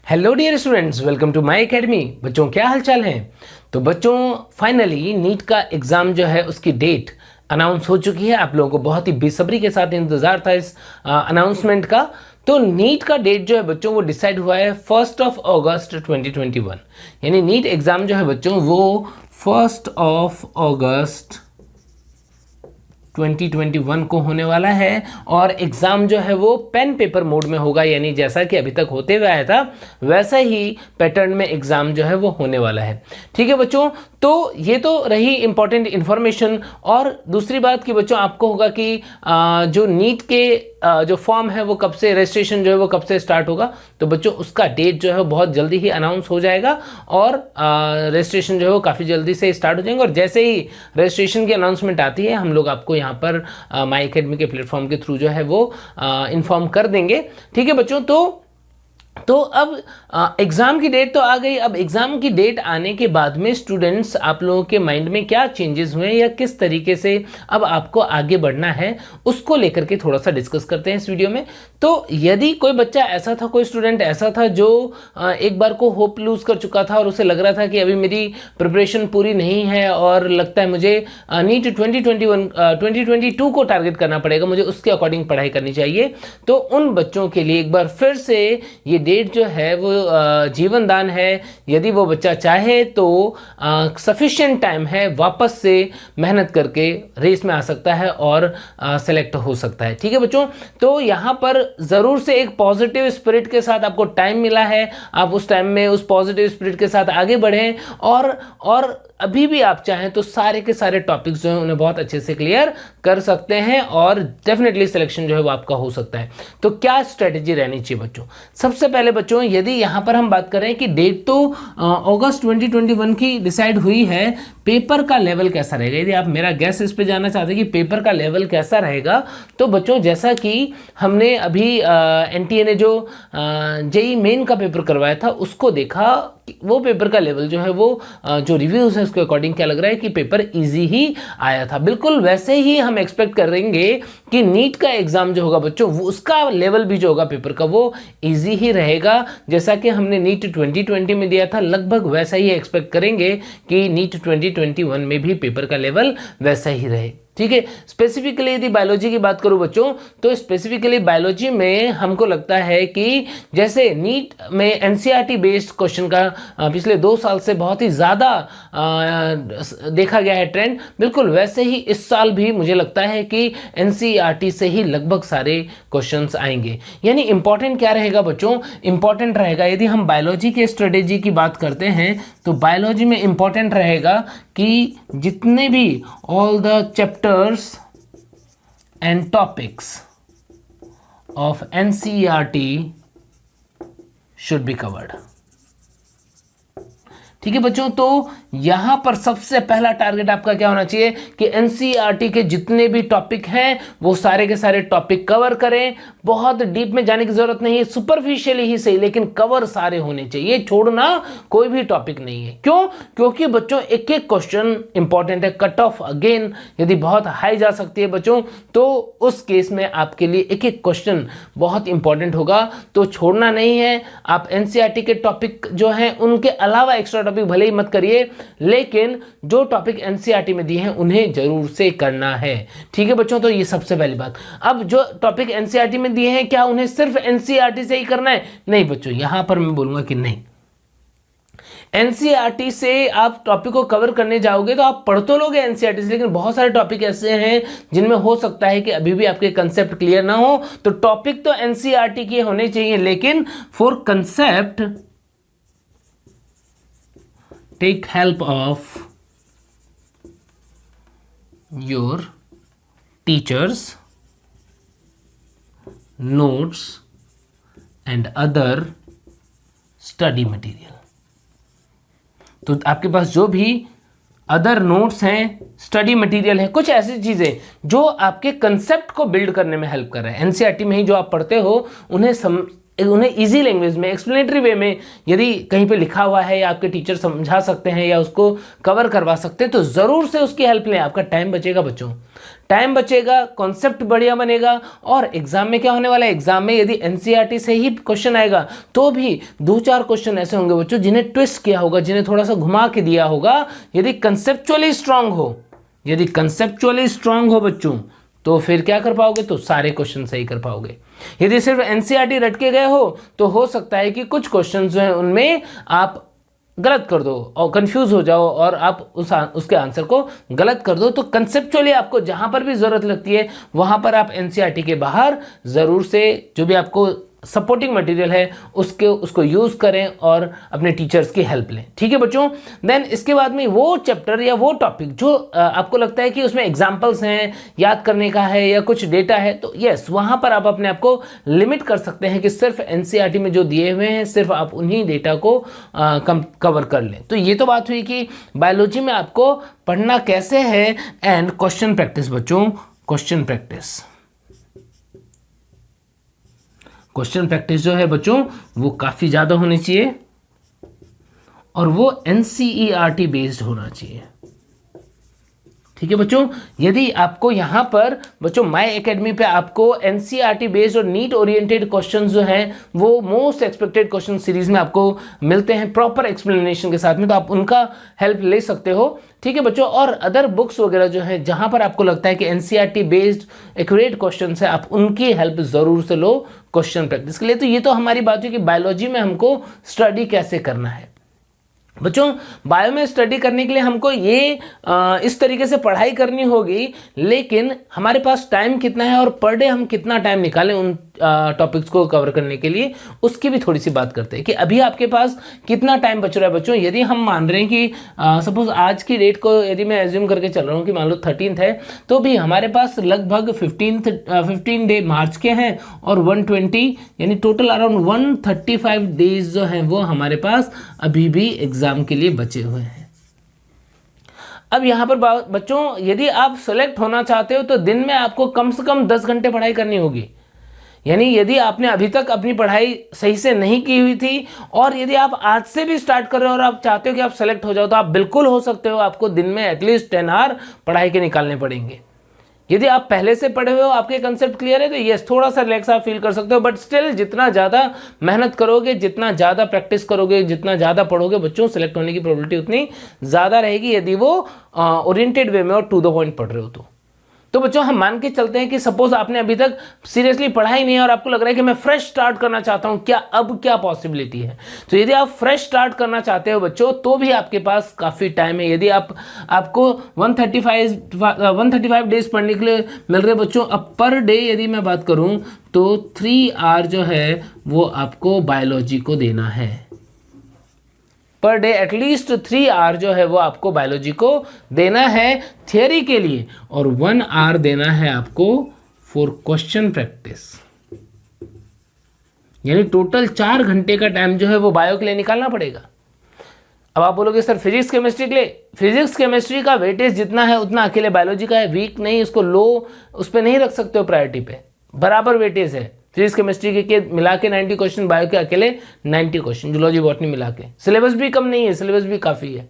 Hello dear students, welcome to my academy. बच्चों क्या हालचाल है। तो बच्चों फाइनली नीट का एग्ज़ाम जो है उसकी डेट अनाउंस हो चुकी है। आप लोगों को बहुत ही बेसब्री के साथ इंतज़ार था इस अनाउंसमेंट का। तो नीट का डेट जो है बच्चों वो डिसाइड हुआ है 1 अगस्त 2021। यानी नीट एग्ज़ाम जो है बच्चों वो 1 अगस्त 2021 को होने वाला है। और एग्ज़ाम जो है वो पेन पेपर मोड में होगा, यानी जैसा कि अभी तक होते हुए आया था वैसा ही पैटर्न में एग्ज़ाम जो है वो होने वाला है। ठीक है बच्चों, तो ये तो रही इंपॉर्टेंट इन्फॉर्मेशन। और दूसरी बात कि बच्चों आपको होगा कि जो नीट के जो फॉर्म है वो कब से, रजिस्ट्रेशन जो है वो कब से स्टार्ट होगा। तो बच्चों उसका डेट जो है बहुत जल्दी ही अनाउंस हो जाएगा और रजिस्ट्रेशन जो है वो काफ़ी जल्दी से स्टार्ट हो जाएंगे। और जैसे ही रजिस्ट्रेशन की अनाउंसमेंट आती है हम लोग आपको यहाँ पर माई एकेडमी के प्लेटफॉर्म के थ्रू जो है वो इन्फॉर्म कर देंगे। ठीक है बच्चों, तो अब एग्ज़ाम की डेट तो आ गई। अब एग्ज़ाम की डेट आने के बाद में स्टूडेंट्स आप लोगों के माइंड में क्या चेंजेस हुए या किस तरीके से अब आपको आगे बढ़ना है उसको लेकर के थोड़ा सा डिस्कस करते हैं इस वीडियो में। तो यदि कोई बच्चा ऐसा था, कोई स्टूडेंट ऐसा था जो एक बार को होप लूज़ कर चुका था और उसे लग रहा था कि अभी मेरी प्रिपरेशन पूरी नहीं है और लगता है मुझे नीट 2022 को टारगेट करना पड़ेगा, मुझे उसके अकॉर्डिंग पढ़ाई करनी चाहिए। तो उन बच्चों के लिए एक बार फिर से ये डेट जो है वो जीवन दान है। यदि वो बच्चा चाहे तो सफिशिएंट टाइम है, वापस से मेहनत करके रेस में आ सकता है और सेलेक्ट हो सकता है। ठीक है बच्चों, तो यहाँ पर ज़रूर से एक पॉजिटिव स्पिरिट के साथ आपको टाइम मिला है। आप उस टाइम में उस पॉजिटिव स्पिरिट के साथ आगे बढ़ें और अभी भी आप चाहें तो सारे के सारे टॉपिक्स जो हैं उन्हें बहुत अच्छे से क्लियर कर सकते हैं और डेफिनेटली सिलेक्शन जो है वो आपका हो सकता है। तो क्या स्ट्रेटेजी रहनी चाहिए बच्चों? सबसे पहले बच्चों यदि यहाँ पर हम बात करें कि डेट तो अगस्त 2021 की डिसाइड हुई है, पेपर का लेवल कैसा रहेगा, यदि आप मेरा गैस इस पे जानना चाहते हैं कि पेपर का लेवल कैसा रहेगा, तो बच्चों जैसा कि हमने अभी एनटीए ने जो जेईई मेन का पेपर करवाया था उसको देखा, वो पेपर का लेवल जो है वो जो रिव्यूज़ है उसके अकॉर्डिंग क्या लग रहा है कि पेपर इजी ही आया था। बिल्कुल वैसे ही हम एक्सपेक्ट करेंगे कि नीट का एग्ज़ाम जो होगा बच्चों वो उसका लेवल भी जो होगा पेपर का वो इजी ही रहेगा। जैसा कि हमने नीट 2020 में दिया था लगभग वैसा ही एक्सपेक्ट करेंगे कि नीट 2021 में भी पेपर का लेवल वैसा ही रहे। ठीक है, स्पेसिफिकली यदि बायोलॉजी की बात करूं बच्चों तो स्पेसिफिकली बायोलॉजी में हमको लगता है कि जैसे नीट में एनसीईआरटी बेस्ड क्वेश्चन का पिछले 2 साल से बहुत ही ज़्यादा देखा गया है ट्रेंड, बिल्कुल वैसे ही इस साल भी मुझे लगता है कि एनसीईआरटी से ही लगभग सारे क्वेश्चंस आएंगे। यानी इंपॉर्टेंट क्या रहेगा बच्चों? इंपॉर्टेंट रहेगा, यदि हम बायोलॉजी के स्ट्रेटेजी की बात करते हैं तो बायोलॉजी में इंपॉर्टेंट रहेगा कि जितने भी all the chapters and topics of NCERT should be covered. ठीक है बच्चों, तो यहां पर सबसे पहला टारगेट आपका क्या होना चाहिए कि एनसीईआरटी के जितने भी टॉपिक हैं वो सारे के सारे टॉपिक कवर करें। बहुत डीप में जाने की जरूरत नहीं है, सुपरफिशियली ही सही, लेकिन कवर सारे होने चाहिए, छोड़ना कोई भी टॉपिक नहीं है। क्यों? क्योंकि बच्चों एक एक क्वेश्चन इंपॉर्टेंट है। कट ऑफ अगेन यदि बहुत हाई जा सकती है बच्चों तो उस केस में आपके लिए एक एक क्वेश्चन बहुत इंपॉर्टेंट होगा, तो छोड़ना नहीं है। आप एनसीईआरटी के टॉपिक जो हैं उनके अलावा एक्स्ट्रा टॉपिक भले ही मत करिए, लेकिन जो टॉपिक एनसीईआरटी में दिए हैं उन्हें जरूर से करना है। ठीक है बच्चों, तो ये सबसे पहली बात। अब जो टॉपिक एनसीईआरटी में दिए हैं क्या उन्हें सिर्फ एनसीईआरटी से ही करना है? नहीं बच्चों, यहां पर मैं बोलूंगा कि नहीं। एनसीईआरटी से आप टॉपिक को कवर करने जाओगे तो आप पढ़ तो लोगे एनसीईआरटी से, लेकिन बहुत सारे टॉपिक ऐसे हैं जिनमें हो सकता है कि अभी भी आपके कंसेप्ट क्लियर ना हो। तो टॉपिक तो एनसीईआरटी के होने चाहिए, लेकिन for concept take help of your teachers, notes and other study material। तो आपके पास जो भी अदर नोट्स हैं, स्टडी मटेरियल है, कुछ ऐसी चीज़ें जो आपके कंसेप्ट को बिल्ड करने में हेल्प कर रहा है। एनसीईआरटी में ही जो आप पढ़ते हो उन्हें इजी लैंग्वेज में, एक्सप्लेनेटरी वे में यदि कहीं पे लिखा हुआ है या आपके टीचर समझा सकते हैं या उसको कवर करवा सकते हैं तो ज़रूर से उसकी हेल्प लें, आपका टाइम बचेगा बच्चों। टाइम बचेगा, कॉन्सेप्ट बढ़िया बनेगा। और एग्जाम में क्या होने वाला है, एग्जाम में यदि एनसीईआरटी से ही क्वेश्चन आएगा तो भी 2-4 क्वेश्चन ऐसे होंगे बच्चों जिन्हें ट्विस्ट किया होगा, जिन्हें थोड़ा सा घुमा के दिया होगा। यदि कंसेप्चुअली स्ट्रांग हो, यदि कंसेप्चुअली स्ट्रांग हो बच्चों, तो फिर क्या कर पाओगे, तो सारे क्वेश्चन सही कर पाओगे। यदि सिर्फ एनसीईआरटी रट के गए हो तो हो सकता है कि कुछ क्वेश्चन जो है उनमें आप गलत कर दो और कंफ्यूज हो जाओ और आप उसके आंसर को गलत कर दो। तो कंसेप्चुअली आपको जहां पर भी जरूरत लगती है वहां पर आप एनसीईआरटी के बाहर जरूर से जो भी आपको सपोर्टिंग मटेरियल है उसको यूज करें और अपने टीचर्स की हेल्प लें। ठीक है बच्चों। देन इसके बाद में वो चैप्टर या वो टॉपिक जो आपको लगता है कि उसमें एग्जांपल्स हैं, याद करने का है या कुछ डेटा है, तो यस वहां पर आप अपने आप को लिमिट कर सकते हैं कि सिर्फ एनसीईआरटी में जो दिए हुए हैं सिर्फ आप उन्हीं डेटा को कवर कर लें। तो ये तो बात हुई कि बायोलॉजी में आपको पढ़ना कैसे है एंड क्वेश्चन प्रैक्टिस बच्चों, क्वेश्चन प्रैक्टिस जो है बच्चों वो काफ़ी ज़्यादा होनी चाहिए और वो एनसीईआरटी बेस्ड होना चाहिए। ठीक है बच्चों। यदि आपको यहाँ पर बच्चों माय एकेडमी पे आपको एनसीईआरटी बेस्ड और नीट ओरिएंटेड क्वेश्चंस जो हैं वो मोस्ट एक्सपेक्टेड क्वेश्चन सीरीज में आपको मिलते हैं प्रॉपर एक्सप्लेनेशन के साथ में, तो आप उनका हेल्प ले सकते हो। ठीक है बच्चों। और अदर बुक्स वगैरह जो है जहां पर आपको लगता है कि एनसीईआरटी बेस्ड एक्यूरेट क्वेश्चन है आप उनकी हेल्प जरूर से लो क्वेश्चन प्रैक्टिस के लिए। तो ये तो हमारी बात हुई कि बायोलॉजी में हमको स्टडी कैसे करना है। बच्चों बायो में स्टडी करने के लिए हमको ये इस तरीके से पढ़ाई करनी होगी, लेकिन हमारे पास टाइम कितना है और पर डे हम कितना टाइम निकालें उन टॉपिक्स को कवर करने के लिए, उसकी भी थोड़ी सी बात करते हैं कि अभी आपके पास कितना टाइम बच रहा है बच्चों। यदि हम मान रहे हैं कि सपोज आज की डेट को यदि मैं एज्यूम करके चल रहा हूँ कि मान लो 13 है, तो भी हमारे पास लगभग 15 डे मार्च के हैं और 120 यानी टोटल अराउंड 135 डेज जो हैं वो हमारे पास अभी भी एग्जाम के लिए बचे हुए हैं। अब यहाँ पर बच्चों यदि आप सेलेक्ट होना चाहते हो तो दिन में आपको कम से कम 10 घंटे पढ़ाई करनी होगी। यानी यदि आपने अभी तक अपनी पढ़ाई सही से नहीं की हुई थी और यदि आप आज से भी स्टार्ट कर रहे हो और आप चाहते हो कि आप सेलेक्ट हो जाओ तो आप बिल्कुल हो सकते हो। आपको दिन में एटलीस्ट 10 आवर पढ़ाई के निकालने पड़ेंगे। यदि आप पहले से पढ़े हुए हो, आपके कंसेप्ट क्लियर है, तो यस थोड़ा सा रिलैक्स आप फील कर सकते हो, बट स्टिल जितना ज़्यादा मेहनत करोगे, जितना ज़्यादा प्रैक्टिस करोगे, जितना ज़्यादा पढ़ोगे बच्चों, सेलेक्ट होने की प्रोबेबिलिटी उतनी ज़्यादा रहेगी यदि वो ओरिएंटेड वे में और टू द पॉइंट पढ़ रहे हो तो बच्चों हम मान के चलते हैं कि सपोज आपने अभी तक सीरियसली पढ़ा ही नहीं है और आपको लग रहा है कि मैं फ्रेश स्टार्ट करना चाहता हूं, क्या अब क्या पॉसिबिलिटी है। तो यदि आप फ्रेश स्टार्ट करना चाहते हो बच्चों तो भी आपके पास काफ़ी टाइम है। यदि आपको 135 डेज पढ़ने के लिए मिल रहे बच्चों, अब पर डे यदि मैं बात करूं तो 3 आवर जो है वो आपको बायोलॉजी को देना है। पर डे एटलीस्ट 3 आवर जो है वो आपको बायोलॉजी को देना है थियोरी के लिए और 1 आवर देना है आपको फॉर क्वेश्चन प्रैक्टिस। यानी टोटल 4 घंटे का टाइम जो है वो बायो के लिए निकालना पड़ेगा। अब आप बोलोगे सर फिजिक्स केमिस्ट्री के लिए, फिजिक्स केमिस्ट्री का वेटेज जितना है उतना अकेले बायोलॉजी का है। वीक नहीं, इसको लो उस पर नहीं रख सकते हो प्रायोरिटी पे, बराबर वेटेज है। फिजिक्स केमिस्ट्री के मिला के 90 क्वेश्चन, बायो के अकेले 90 क्वेश्चन, जूलॉजी बॉटनी मिला के। सिलेबस भी कम नहीं है, सिलेबस भी काफ़ी है।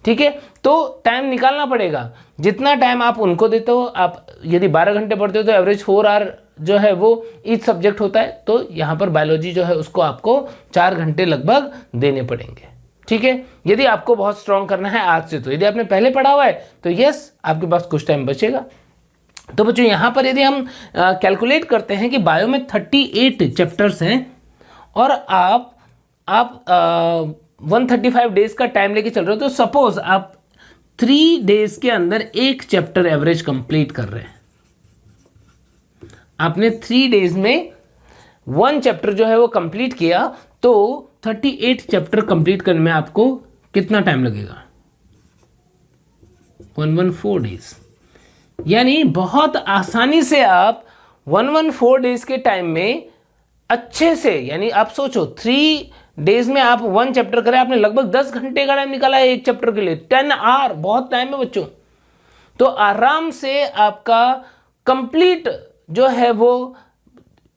ठीक है, तो टाइम निकालना पड़ेगा। जितना टाइम आप उनको देते हो, आप यदि 12 घंटे पढ़ते हो तो एवरेज 4 आवर जो है वो ईच सब्जेक्ट होता है। तो यहाँ पर बायोलॉजी जो है उसको आपको 4 घंटे लगभग देने पड़ेंगे। ठीक है, यदि आपको बहुत स्ट्रॉन्ग करना है आज से। तो यदि आपने पहले पढ़ा हुआ है तो यस आपके पास कुछ टाइम बचेगा। तो बच्चों यहाँ पर यदि हम कैलकुलेट करते हैं कि बायो में 38 चैप्टर्स हैं और आप 135 डेज का टाइम लेके चल रहे हो, तो सपोज आप 3 डेज के अंदर एक चैप्टर एवरेज कंप्लीट कर रहे हैं। आपने 3 डेज में 1 चैप्टर जो है वो कंप्लीट किया, तो 38 चैप्टर कंप्लीट करने में आपको कितना टाइम लगेगा? 114 डेज। यानी बहुत आसानी से आप 114 डेज के टाइम में अच्छे से, यानी आप सोचो 3 डेज में आप 1 चैप्टर करें, आपने लगभग 10 घंटे का टाइम निकाला है एक चैप्टर के लिए। 10 आवर बहुत टाइम है बच्चों। तो आराम से आपका कंप्लीट जो है वो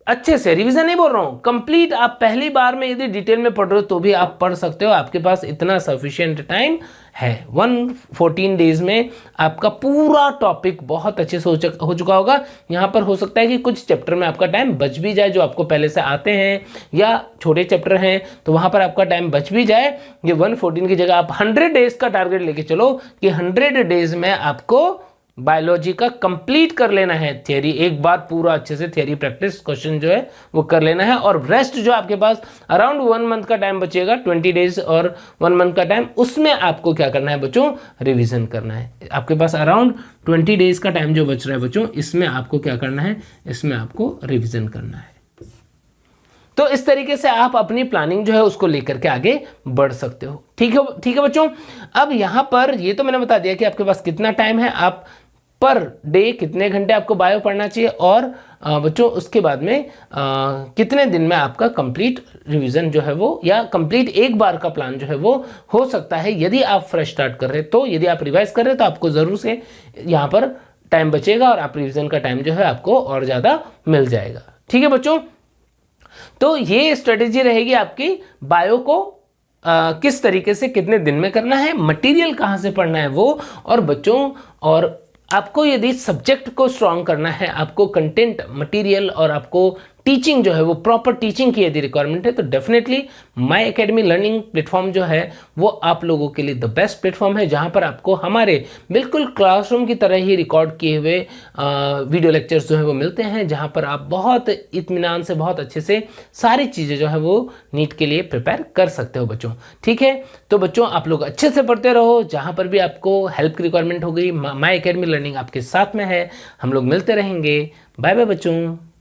अच्छे से, रिवीजन नहीं बोल रहा हूँ, कंप्लीट आप पहली बार में यदि डिटेल में पढ़ रहे हो तो भी आप पढ़ सकते हो, आपके पास इतना सफिशिएंट टाइम है। 114 डेज में आपका पूरा टॉपिक बहुत अच्छे से हो चुका होगा। यहाँ पर हो सकता है कि कुछ चैप्टर में आपका टाइम बच भी जाए जो आपको पहले से आते हैं या छोटे चैप्टर हैं, तो वहाँ पर आपका टाइम बच भी जाए। ये 114 की जगह आप 100 डेज का टारगेट लेके चलो कि 100 डेज में आपको बायोलॉजी का कंप्लीट कर लेना है थियरी, एक बार पूरा अच्छे से थियरी प्रैक्टिस क्वेश्चन जो है वो कर लेना है। और रेस्ट जो आपके पास अराउंड 1 मंथ का टाइम बचेगा, 20 डेज और 1 मंथ का टाइम, उसमें आपको क्या करना है बच्चों, रिवीजन करना है। आपके पास अराउंड 20 डेज का टाइम जो बच रहा है बच्चों, इसमें आपको क्या करना है, इसमें आपको रिविजन करना है। तो इस तरीके से आप अपनी प्लानिंग जो है उसको लेकर के आगे बढ़ सकते हो। ठीक है बच्चों। अब यहाँ पर ये तो मैंने बता दिया कि आपके पास कितना टाइम है, आप पर डे कितने घंटे आपको बायो पढ़ना चाहिए, और बच्चों उसके बाद में कितने दिन में आपका कंप्लीट रिवीजन जो है वो, या कंप्लीट एक बार का प्लान जो है वो हो सकता है यदि आप फ्रेश स्टार्ट कर रहे हैं। तो यदि आप रिवाइज कर रहे हैं तो आपको ज़रूर से यहाँ पर टाइम बचेगा और आप रिवीजन का टाइम जो है आपको और ज़्यादा मिल जाएगा। ठीक है बच्चों। तो ये स्ट्रेटेजी रहेगी आपकी बायो को किस तरीके से कितने दिन में करना है, मटेरियल कहाँ से पढ़ना है वो, और बच्चों और आपको यदि सब्जेक्ट को स्ट्रॉन्ग करना है, आपको कंटेंट मटेरियल और आपको टीचिंग जो है वो प्रॉपर टीचिंग की यदि रिक्वायरमेंट है, तो डेफिनेटली माई एकेडमी लर्निंग प्लेटफॉर्म जो है वो आप लोगों के लिए द बेस्ट प्लेटफॉर्म है, जहां पर आपको हमारे बिल्कुल क्लासरूम की तरह ही रिकॉर्ड किए हुए वीडियो लेक्चर्स जो है वो मिलते हैं, जहां पर आप बहुत इत्मीनान से बहुत अच्छे से सारी चीज़ें जो है वो नीट के लिए प्रिपेयर कर सकते हो बच्चों। ठीक है, तो बच्चों आप लोग अच्छे से पढ़ते रहो, जहाँ पर भी आपको हेल्प की रिक्वायरमेंट हो गई माई एकेडमी लर्निंग आपके साथ में है, हम लोग मिलते रहेंगे। बाय बाय बच्चों।